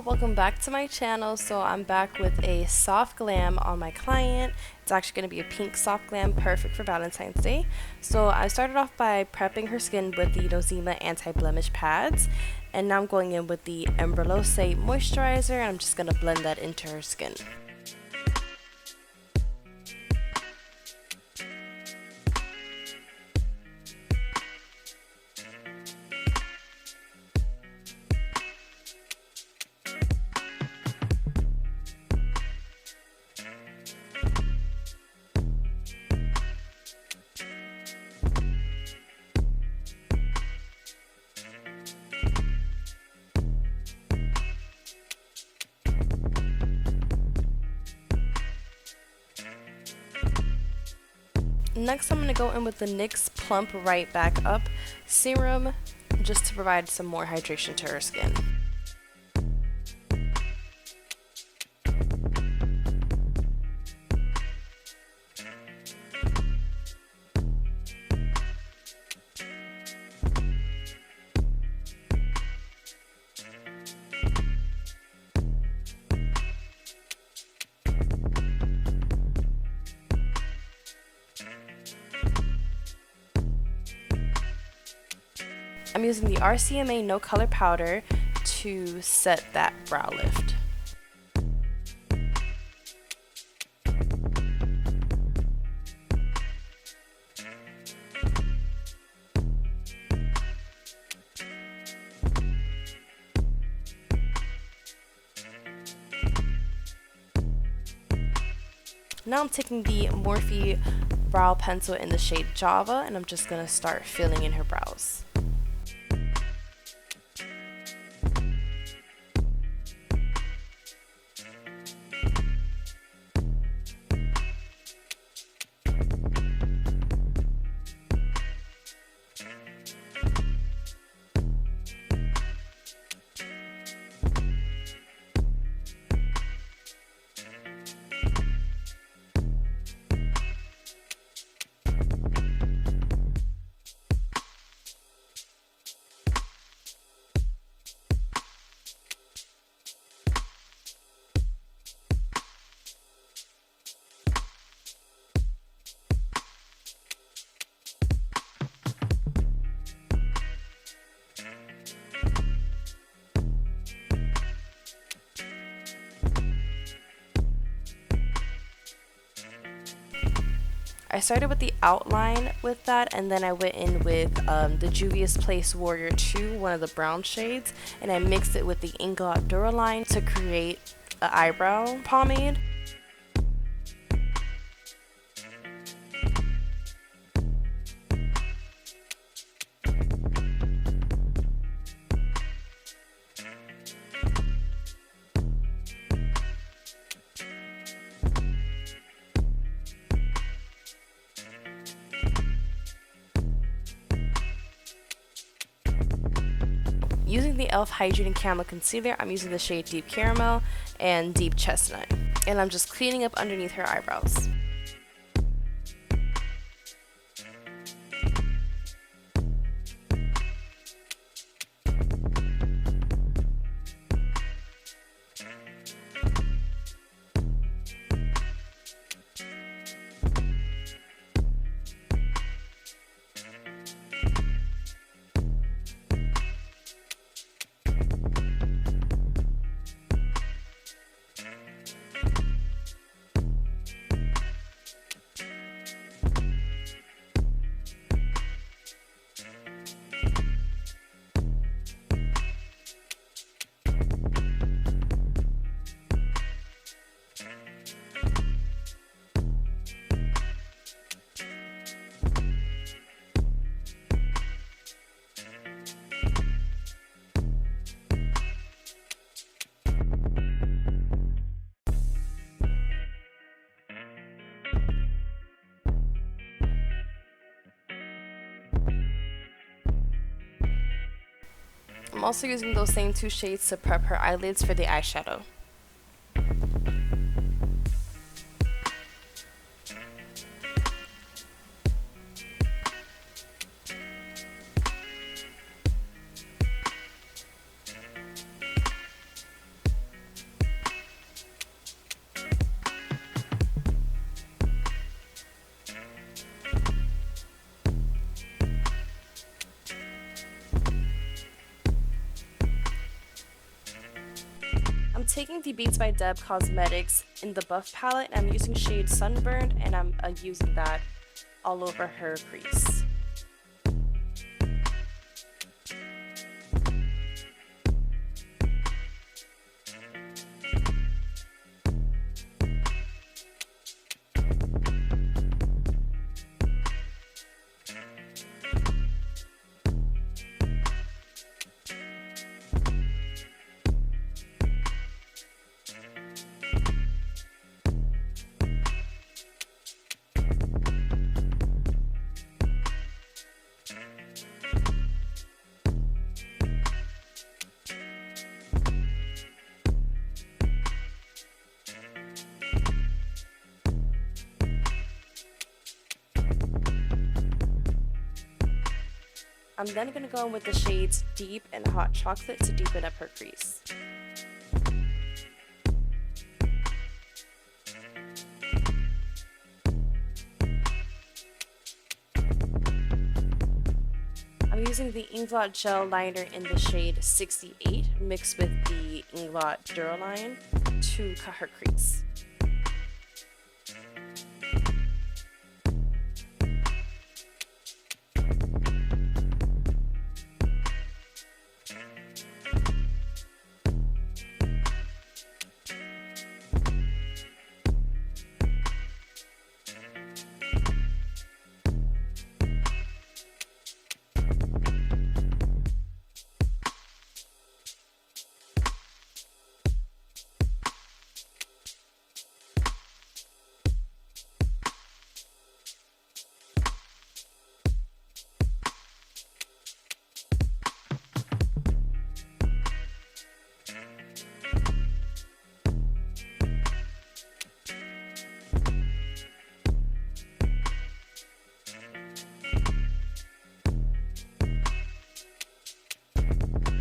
y'all, welcome back to my channel. So I'm back with a soft glam on my client. It's actually going to be a pink soft glam, perfect for Valentine's Day. So I started off by prepping her skin with the Noxzema Anti-Blemish pads, and now I'm going in with the Embryolisse moisturizer, and I'm just going to blend that into her skin. Next, I'm going to go in with the NYX Plump Right Back Up Serum, just to provide some more hydration to her skin. I'm using the RCMA No Color Powder to set that brow lift. Now I'm taking the Morphe brow pencil in the shade Java, and I'm just going to start filling in her brows. I started with the outline with that, and then I went in with the Juvia's Place Warrior 2, one of the brown shades, and I mixed it with the Inglot Duraline to create an eyebrow pomade. Using the e.l.f. Hydrating Camo Concealer, I'm using the shade Deep Caramel and Deep Chestnut. And I'm just cleaning up underneath her eyebrows. I'm also using those same two shades to prep her eyelids for the eyeshadow. taking the Beats by Deb Cosmetics in the Buff palette, and I'm using shade Sunburned, and I'm using that all over her crease. I'm then going to go in with the shades Deep and Hot Chocolate to deepen up her crease. I'm using the Inglot gel liner in the shade 68 mixed with the Inglot Duraline to cut her crease.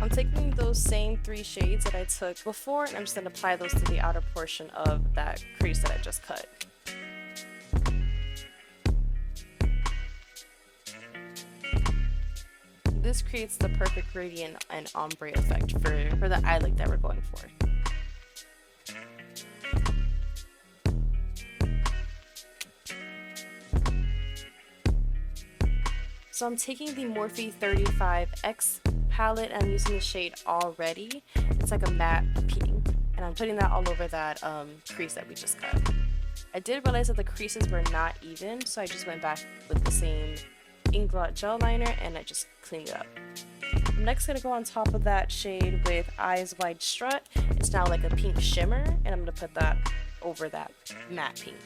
I'm taking those same 3 shades that I took before, and I'm just going to apply those to the outer portion of that crease that I just cut. This creates the perfect gradient and ombre effect for the eye look that we're going for. So I'm taking the Morphe 35X palette and I'm using the shade Already. It's like a matte pink, and I'm putting that all over that crease that we just cut. I did realize that the creases were not even, so I just went back with the same Inglot gel liner and I just cleaned it up. I'm next going to go on top of that shade with Eyes Wide Strut. It's now like a pink shimmer, and I'm going to put that over that matte pink.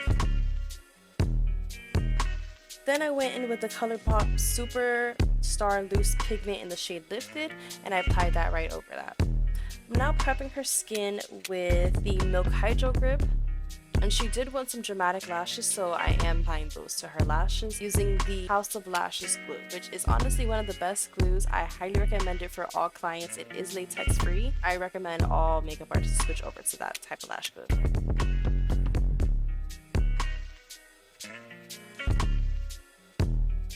Then I went in with the Colourpop Super Star Loose Pigment in the shade Lifted, and I applied that right over that. I'm now prepping her skin with the Milk Hydrogrip, and she did want some dramatic lashes, so I am applying those to her lashes using the House of Lashes glue, which is honestly one of the best glues. I highly recommend it for all clients. It is latex free. I recommend all makeup artists switch over to that type of lash glue.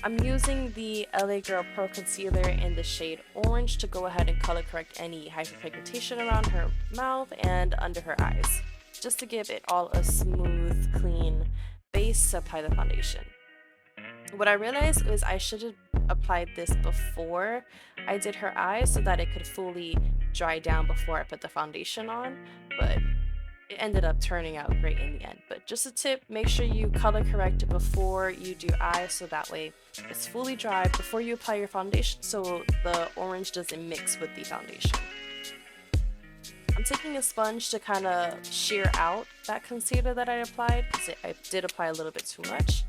I'm using the LA Girl Pro Concealer in the shade Orange to go ahead and color correct any hyperpigmentation around her mouth and under her eyes, just to give it all a smooth, clean base to apply the foundation. What I realized is I should have applied this before I did her eyes so that it could fully dry down before I put the foundation on, but it ended up turning out great in the end. But just a tip, make sure you color correct before you do eyes so that way it's fully dry before you apply your foundation so the orange doesn't mix with the foundation. I'm taking a sponge to kind of shear out that concealer that I applied because I did apply a little bit too much.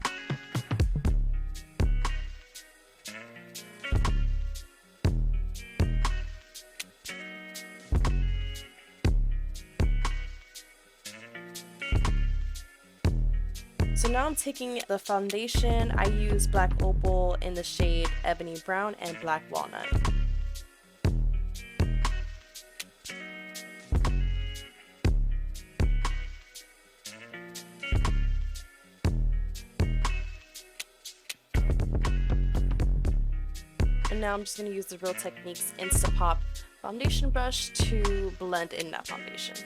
So now I'm taking the foundation. I use Black Opal in the shade Ebony Brown and Black Walnut. And now I'm just going to use the Real Techniques Instapop foundation brush to blend in that foundation.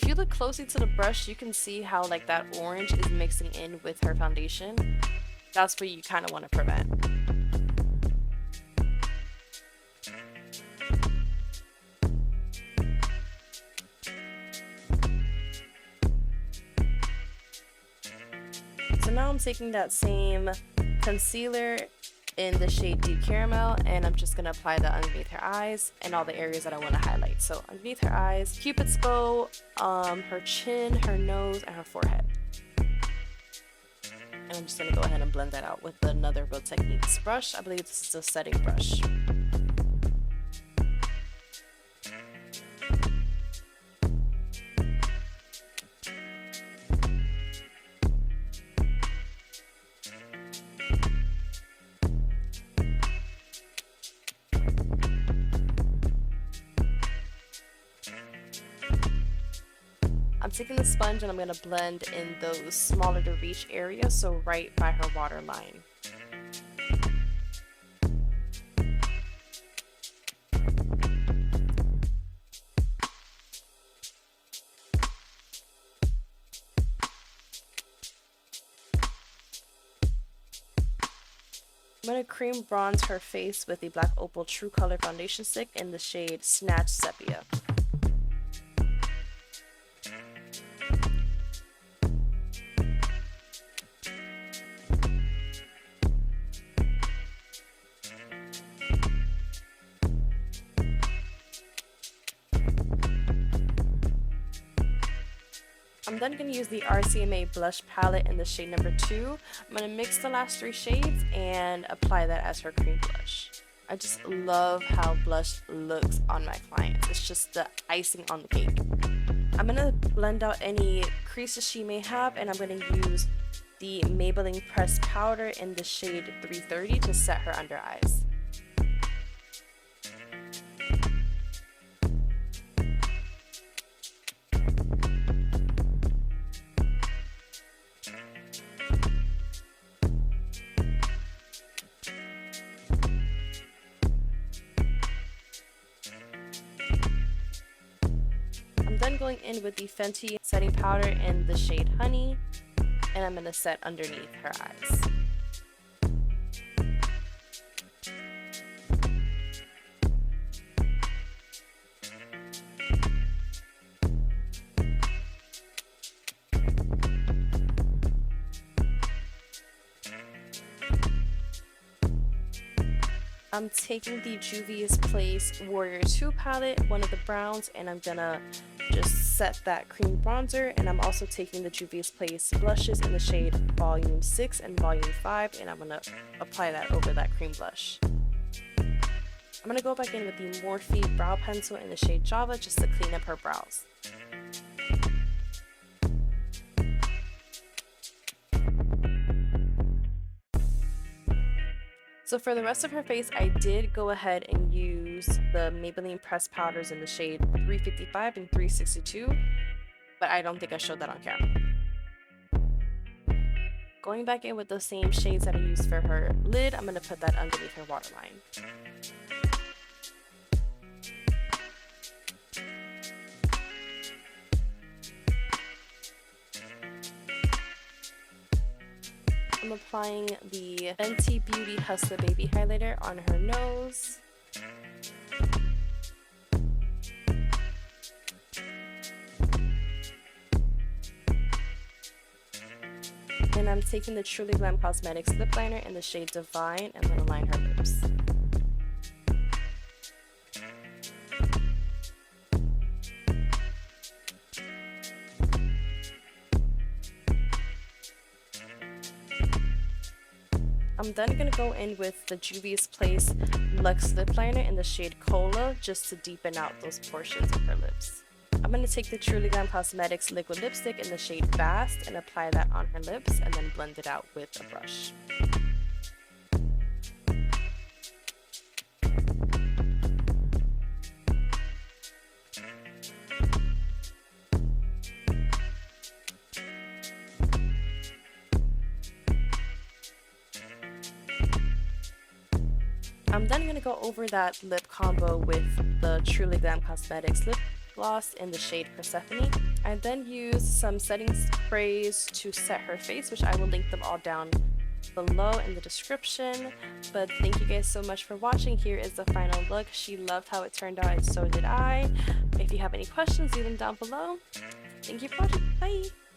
If you look closely to the brush, you can see how like that orange is mixing in with her foundation. That's what you kind of want to prevent. So now I'm taking that same concealer in the shade Deep Caramel, and I'm just going to apply that underneath her eyes and all the areas that I want to highlight. So underneath her eyes, Cupid's bow, her chin, her nose, and her forehead. And I'm just going to go ahead and blend that out with another Real Techniques brush. I believe this is a setting brush. I'm taking the sponge and I'm going to blend in those smaller to reach areas, so right by her waterline. I'm going to cream bronze her face with the Black Opal True Color Foundation Stick in the shade Snatched Sepia. I'm then going to use the RCMA blush palette in the shade number 2. I'm going to mix the last 3 shades and apply that as her cream blush. I just love how blush looks on my clients. It's just the icing on the cake. I'm going to blend out any creases she may have, and I'm going to use the Maybelline pressed powder in the shade 330 to set her under eyes. Then going in with the Fenty setting powder in the shade Honey, and I'm going to set underneath her eyes. I'm taking the Juvia's Place Warrior 2 palette, one of the browns, and I'm gonna just set that cream bronzer, and I'm also taking the Juvia's Place blushes in the shade Volume 6 and Volume 5, and I'm gonna apply that over that cream blush. I'm gonna go back in with the Morphe brow pencil in the shade Java just to clean up her brows. So for the rest of her face, I did go ahead and use the Maybelline pressed powders in the shade 355 and 362, but I don't think I showed that on camera. Going back in with the same shades that I used for her lid, I'm going to put that underneath her waterline. I'm applying the Fenty Beauty Hustler Baby highlighter on her nose. And I'm taking the Truly Glam Cosmetics lip liner in the shade Divine, and I'm going to line her lips. I'm then going to go in with the Juvia's Place Luxe Lip Liner in the shade Cola just to deepen out those portions of her lips. I'm going to take the Truly Glam Cosmetics Liquid Lipstick in the shade Fast and apply that on her lips and then blend it out with a brush. I'm then going to go over that lip combo with the Truly Glam Cosmetics lip gloss in the shade Persephone. I then used some setting sprays to set her face, which I will link them all down below in the description. But thank you guys so much for watching. Here is the final look. She loved how it turned out, and so did I. If you have any questions, leave them down below. Thank you for watching. Bye!